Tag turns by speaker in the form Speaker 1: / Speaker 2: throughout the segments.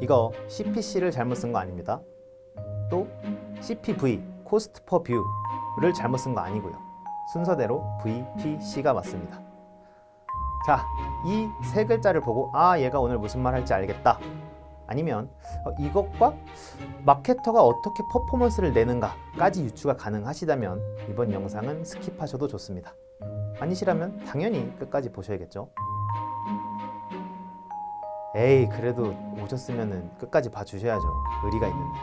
Speaker 1: 이거 CPC를 잘못 쓴 거 아닙니다. 또 CPV, Cost per View를 잘못 쓴 거 아니고요. 순서대로 VPC가 맞습니다. 자, 이 세 글자를 보고 얘가 오늘 무슨 말 할지 알겠다. 아니면 이것과 마케터가 어떻게 퍼포먼스를 내는가까지 유추가 가능하시다면 이번 영상은 스킵하셔도 좋습니다. 아니시라면 당연히 끝까지 보셔야겠죠. 에이, 그래도 오셨으면 끝까지 봐주셔야죠. 의리가 있는데.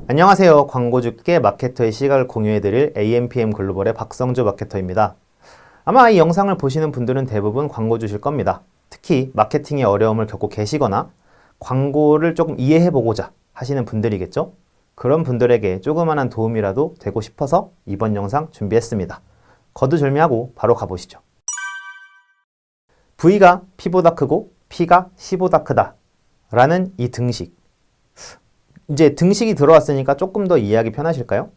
Speaker 1: 안녕하세요. 광고주께 마케터의 시각을 공유해드릴 AMPM 글로벌의 박성주 마케터입니다. 아마 이 영상을 보시는 분들은 대부분 광고주실 겁니다. 특히 마케팅의 어려움을 겪고 계시거나 광고를 조금 이해해보고자 하시는 분들이겠죠? 그런 분들에게 조그만한 도움이라도 되고 싶어서 이번 영상 준비했습니다. 거두절미하고 바로 가보시죠. V가 P보다 크고 P가 C보다 크다 라는 이 등식. 이제 등식이 들어왔으니까 조금 더 이해하기 편하실까요?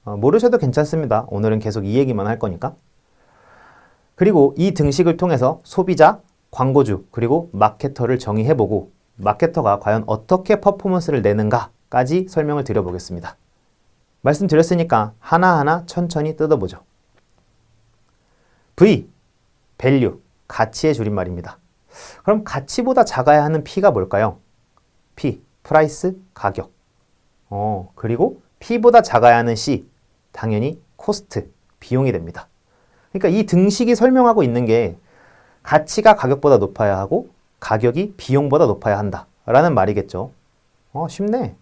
Speaker 1: 모르셔도 괜찮습니다. 오늘은 계속 이 얘기만 할 거니까. 그리고 이 등식을 통해서 소비자, 광고주, 그리고 마케터를 정의해보고 마케터가 과연 어떻게 퍼포먼스를 내는가까지 설명을 드려보겠습니다. 말씀드렸으니까 하나하나 천천히 뜯어보죠. V, value, 가치의 줄임말입니다. 그럼 가치보다 작아야 하는 P가 뭘까요? P, 프라이스, 가격. 그리고 P보다 작아야 하는 C, 당연히 코스트, 비용이 됩니다. 그러니까 이 등식이 설명하고 있는 게 가치가 가격보다 높아야 하고 가격이 비용보다 높아야 한다 라는 말이겠죠. 쉽네.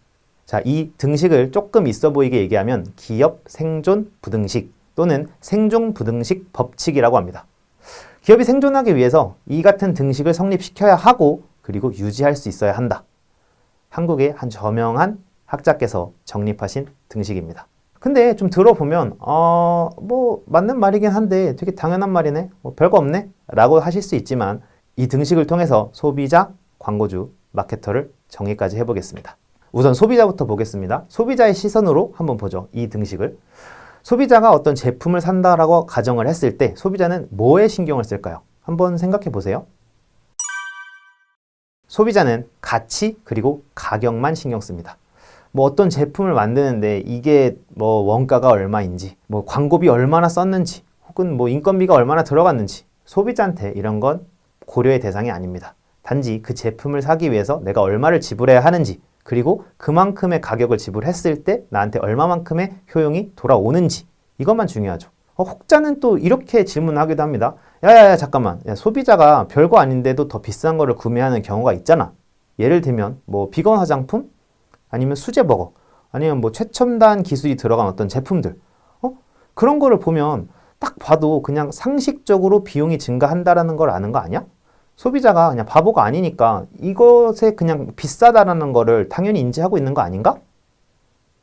Speaker 1: 자, 이 등식을 조금 있어 보이게 얘기하면 기업 생존 부등식 또는 생존 부등식 법칙이라고 합니다. 기업이 생존하기 위해서 이 같은 등식을 성립시켜야 하고 그리고 유지할 수 있어야 한다. 한국의 한 저명한 학자께서 정립하신 등식입니다. 근데 좀 들어보면 뭐 맞는 말이긴 한데 되게 당연한 말이네, 별거 없네 라고 하실 수 있지만 이 등식을 통해서 소비자, 광고주, 마케터를 정의까지 해보겠습니다. 우선 소비자부터 보겠습니다. 소비자의 시선으로 한번 보죠. 이 등식을. 소비자가 어떤 제품을 산다라고 가정을 했을 때 소비자는 뭐에 신경을 쓸까요? 한번 생각해 보세요. 소비자는 가치 그리고 가격만 신경 씁니다. 뭐 어떤 제품을 만드는데 이게 뭐 원가가 얼마인지, 뭐 광고비 얼마나 썼는지, 혹은 뭐 인건비가 얼마나 들어갔는지 소비자한테 이런 건 고려의 대상이 아닙니다. 단지 그 제품을 사기 위해서 내가 얼마를 지불해야 하는지, 그리고 그만큼의 가격을 지불했을 때 나한테 얼마만큼의 효용이 돌아오는지, 이것만 중요하죠. 혹자는 또 이렇게 질문하기도 합니다. 야야야 잠깐만, 소비자가 별거 아닌데도 더 비싼 거를 구매하는 경우가 있잖아. 예를 들면 뭐 비건 화장품, 아니면 수제 버거, 아니면 뭐 최첨단 기술이 들어간 어떤 제품들, 그런 거를 보면 딱 봐도 그냥 상식적으로 비용이 증가한다라는 걸 아는 거 아니야? 소비자가 그냥 바보가 아니니까 이것에 그냥 비싸다라는 거를 당연히 인지하고 있는 거 아닌가?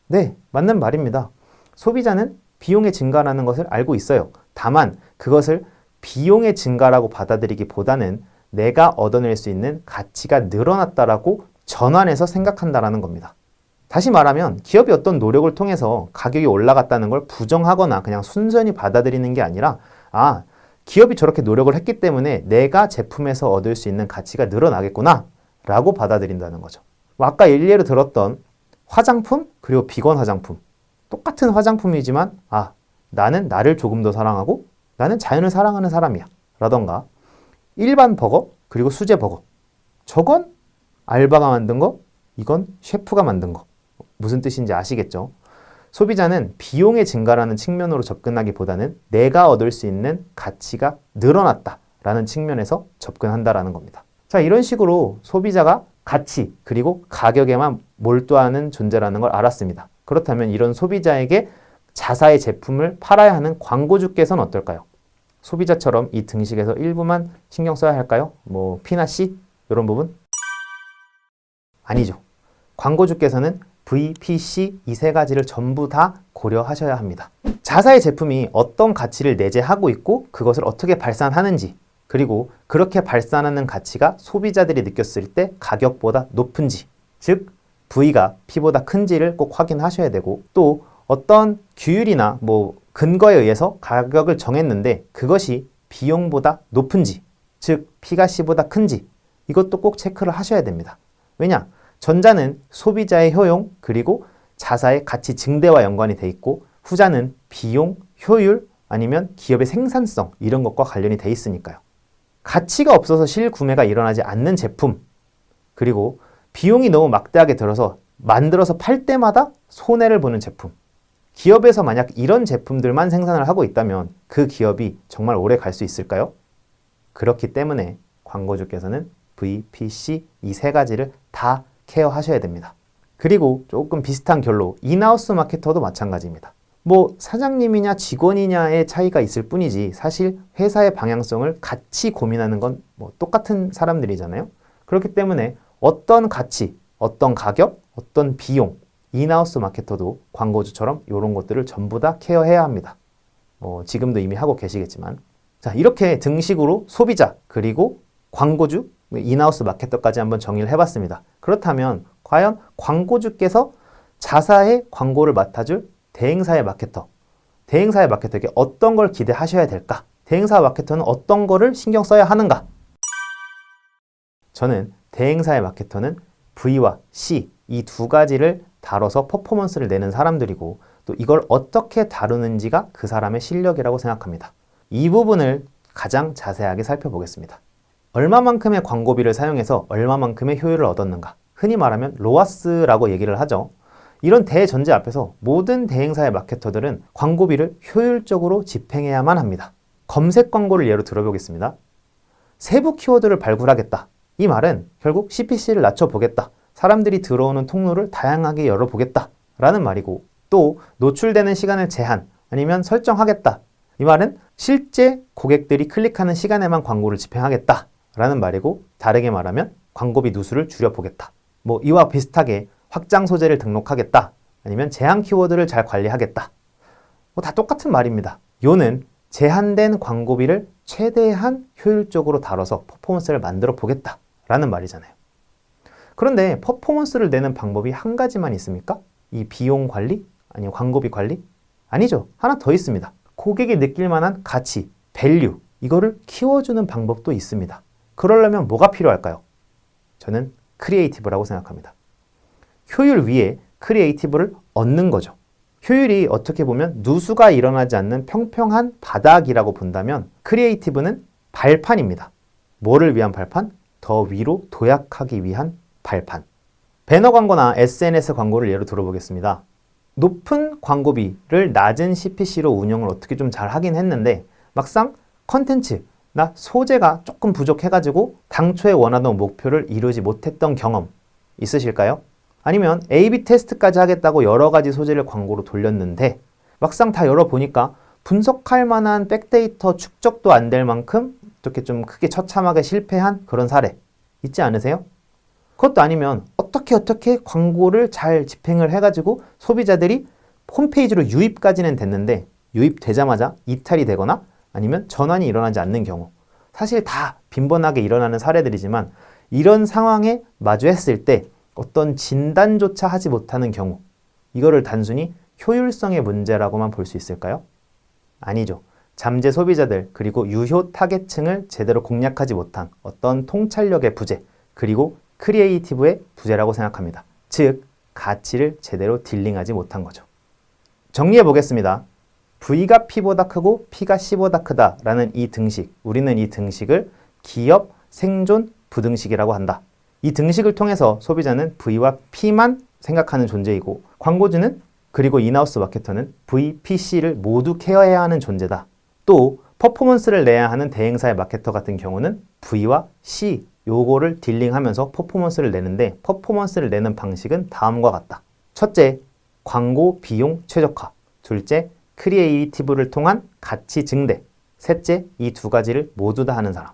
Speaker 1: 네, 맞는 말입니다. 소비자는 비용의 증가라는 것을 알고 있어요. 다만 그것을 비용의 증가라고 받아들이기보다는 내가 얻어낼 수 있는 가치가 늘어났다라고 전환해서 생각한다라는 겁니다. 다시 말하면 기업이 어떤 노력을 통해서 가격이 올라갔다는 걸 부정하거나 그냥 순전히 받아들이는 게 아니라 기업이 저렇게 노력을 했기 때문에 내가 제품에서 얻을 수 있는 가치가 늘어나겠구나 라고 받아들인다는 거죠. 아까 일례로 들었던 화장품 그리고 비건 화장품, 똑같은 화장품이지만 나는 나를 조금 더 사랑하고 나는 자연을 사랑하는 사람이야 라던가, 일반 버거 그리고 수제 버거, 저건 알바가 만든 거, 이건 셰프가 만든 거. 무슨 뜻인지 아시겠죠? 소비자는 비용의 증가라는 측면으로 접근하기보다는 내가 얻을 수 있는 가치가 늘어났다라는 측면에서 접근한다라는 겁니다. 자, 이런 식으로 소비자가 가치 그리고 가격에만 몰두하는 존재라는 걸 알았습니다. 그렇다면 이런 소비자에게 자사의 제품을 팔아야 하는 광고주께서는 어떨까요? 소비자처럼 이 등식에서 일부만 신경 써야 할까요? 뭐 P나 C? 이런 부분? 아니죠. 광고주께서는 V, P, C 이 세 가지를 전부 다 고려하셔야 합니다. 자사의 제품이 어떤 가치를 내재하고 있고 그것을 어떻게 발산하는지, 그리고 그렇게 발산하는 가치가 소비자들이 느꼈을 때 가격보다 높은지, 즉 V가 P보다 큰지를 꼭 확인하셔야 되고, 또 어떤 규율이나 근거에 의해서 가격을 정했는데 그것이 비용보다 높은지, 즉 P가 C보다 큰지, 이것도 꼭 체크를 하셔야 됩니다. 왜냐? 전자는 소비자의 효용 그리고 자사의 가치 증대와 연관이 돼 있고, 후자는 비용, 효율 아니면 기업의 생산성 이런 것과 관련이 돼 있으니까요. 가치가 없어서 실구매가 일어나지 않는 제품, 그리고 비용이 너무 막대하게 들어서 만들어서 팔 때마다 손해를 보는 제품, 기업에서 만약 이런 제품들만 생산을 하고 있다면 그 기업이 정말 오래 갈 수 있을까요? 그렇기 때문에 광고주께서는 V, P, C 이 세 가지를 다 케어하셔야 됩니다. 그리고 조금 비슷한 결로 인하우스 마케터도 마찬가지입니다. 사장님이냐 직원이냐의 차이가 있을 뿐이지 사실 회사의 방향성을 같이 고민하는 건 똑같은 사람들이잖아요. 그렇기 때문에 어떤 가치, 어떤 가격, 어떤 비용, 인하우스 마케터도 광고주처럼 이런 것들을 전부 다 케어해야 합니다. 지금도 이미 하고 계시겠지만, 자, 이렇게 등식으로 소비자 그리고 광고주, 인하우스 마케터까지 한번 정의를 해봤습니다. 그렇다면 과연 광고주께서 자사의 광고를 맡아줄 대행사의 마케터에게 어떤 걸 기대하셔야 될까? 대행사 마케터는 어떤 거를 신경 써야 하는가? 저는 대행사의 마케터는 V와 C 이 두 가지를 다뤄서 퍼포먼스를 내는 사람들이고, 또 이걸 어떻게 다루는지가 그 사람의 실력이라고 생각합니다. 이 부분을 가장 자세하게 살펴보겠습니다. 얼마만큼의 광고비를 사용해서 얼마만큼의 효율을 얻었는가? 흔히 말하면 로아스라고 얘기를 하죠. 이런 대전제 앞에서 모든 대행사의 마케터들은 광고비를 효율적으로 집행해야만 합니다. 검색 광고를 예로 들어보겠습니다. 세부 키워드를 발굴하겠다. 이 말은 결국 CPC를 낮춰보겠다. 사람들이 들어오는 통로를 다양하게 열어보겠다 라는 말이고, 또 노출되는 시간을 제한 아니면 설정하겠다. 이 말은 실제 고객들이 클릭하는 시간에만 광고를 집행하겠다 라는 말이고, 다르게 말하면 광고비 누수를 줄여보겠다. 이와 비슷하게 확장 소재를 등록하겠다 아니면 제한 키워드를 잘 관리하겠다. 다 똑같은 말입니다. 요는 제한된 광고비를 최대한 효율적으로 다뤄서 퍼포먼스를 만들어 보겠다 라는 말이잖아요. 그런데 퍼포먼스를 내는 방법이 한 가지만 있습니까? 이 비용 관리? 아니면 광고비 관리? 아니죠. 하나 더 있습니다. 고객이 느낄 만한 가치, 밸류, 이거를 키워주는 방법도 있습니다. 그러려면 뭐가 필요할까요? 저는 크리에이티브라고 생각합니다. 효율 위에 크리에이티브를 얻는 거죠. 효율이 어떻게 보면 누수가 일어나지 않는 평평한 바닥이라고 본다면 크리에이티브는 발판입니다. 뭐를 위한 발판? 더 위로 도약하기 위한 발판. 배너 광고나 SNS 광고를 예로 들어보겠습니다. 높은 광고비를 낮은 CPC로 운영을 어떻게 좀 잘 하긴 했는데 막상 컨텐츠나 소재가 조금 부족해가지고 당초에 원하던 목표를 이루지 못했던 경험 있으실까요? 아니면 A/B 테스트까지 하겠다고 여러 가지 소재를 광고로 돌렸는데 막상 다 열어보니까 분석할 만한 백데이터 축적도 안 될 만큼 이렇게 좀 크게 처참하게 실패한 그런 사례 있지 않으세요? 그것도 아니면 어떻게 광고를 잘 집행을 해가지고 소비자들이 홈페이지로 유입까지는 됐는데 유입되자마자 이탈이 되거나 아니면 전환이 일어나지 않는 경우, 사실 다 빈번하게 일어나는 사례들이지만 이런 상황에 마주했을 때 어떤 진단조차 하지 못하는 경우, 이거를 단순히 효율성의 문제라고만 볼 수 있을까요? 아니죠. 잠재 소비자들 그리고 유효 타겟층을 제대로 공략하지 못한 어떤 통찰력의 부재, 그리고 크리에이티브의 부재라고 생각합니다. 즉, 가치를 제대로 딜링하지 못한 거죠. 정리해 보겠습니다. V가 P보다 크고 P가 C보다 크다라는 이 등식, 우리는 이 등식을 기업 생존 부등식이라고 한다. 이 등식을 통해서 소비자는 V와 P만 생각하는 존재이고, 광고주는 그리고 인하우스 마케터는 V, P, C를 모두 케어해야 하는 존재다. 또 퍼포먼스를 내야 하는 대행사의 마케터 같은 경우는 V와 C 요거를 딜링하면서 퍼포먼스를 내는데, 퍼포먼스를 내는 방식은 다음과 같다. 첫째, 광고 비용 최적화. 둘째, 크리에이티브를 통한 가치 증대. 셋째, 이 두 가지를 모두 다 하는 사람.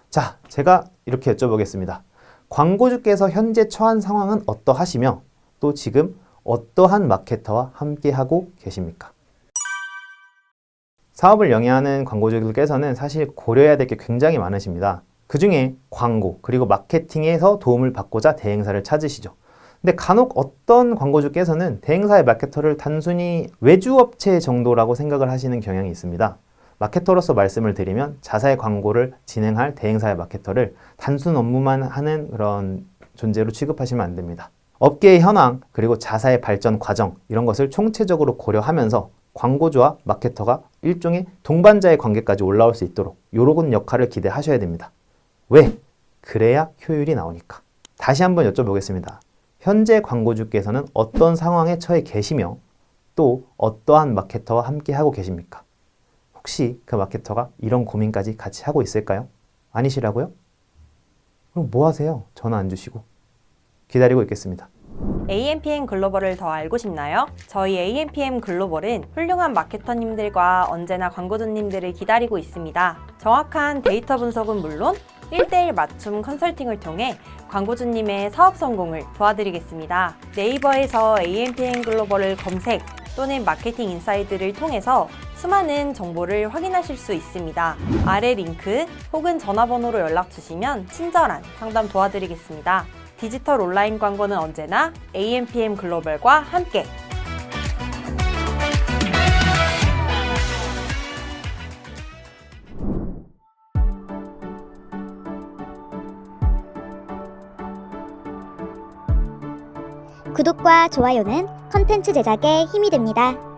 Speaker 1: 자, 제가 이렇게 여쭤보겠습니다. 광고주께서 현재 처한 상황은 어떠하시며 또 지금 어떠한 마케터와 함께하고 계십니까? 사업을 영위하는 광고주들께서는 사실 고려해야 될 게 굉장히 많으십니다. 그 중에 광고 그리고 마케팅에서 도움을 받고자 대행사를 찾으시죠. 근데 간혹 어떤 광고주께서는 대행사의 마케터를 단순히 외주업체 정도라고 생각을 하시는 경향이 있습니다. 마케터로서 말씀을 드리면 자사의 광고를 진행할 대행사의 마케터를 단순 업무만 하는 그런 존재로 취급하시면 안 됩니다. 업계의 현황 그리고 자사의 발전 과정 이런 것을 총체적으로 고려하면서 광고주와 마케터가 일종의 동반자의 관계까지 올라올 수 있도록 요런 역할을 기대하셔야 됩니다. 왜? 그래야 효율이 나오니까. 다시 한번 여쭤보겠습니다. 현재 광고주께서는 어떤 상황에 처해 계시며 또 어떠한 마케터와 함께 하고 계십니까? 혹시 그 마케터가 이런 고민까지 같이 하고 있을까요? 아니시라고요? 그럼 뭐 하세요? 전화 안 주시고. 기다리고 있겠습니다.
Speaker 2: AMPM 글로벌을 더 알고 싶나요? 저희 AMPM 글로벌은 훌륭한 마케터님들과 언제나 광고주님들을 기다리고 있습니다. 정확한 데이터 분석은 물론 1:1 맞춤 컨설팅을 통해 광고주님의 사업 성공을 도와드리겠습니다. 네이버에서 AMPM 글로벌을 검색 또는 마케팅 인사이드를 통해서 수많은 정보를 확인하실 수 있습니다. 아래 링크 혹은 전화번호로 연락 주시면 친절한 상담 도와드리겠습니다. 디지털 온라인 광고는 언제나 AMPM 글로벌과 함께!
Speaker 3: 구독과 좋아요는 컨텐츠 제작에 힘이 됩니다.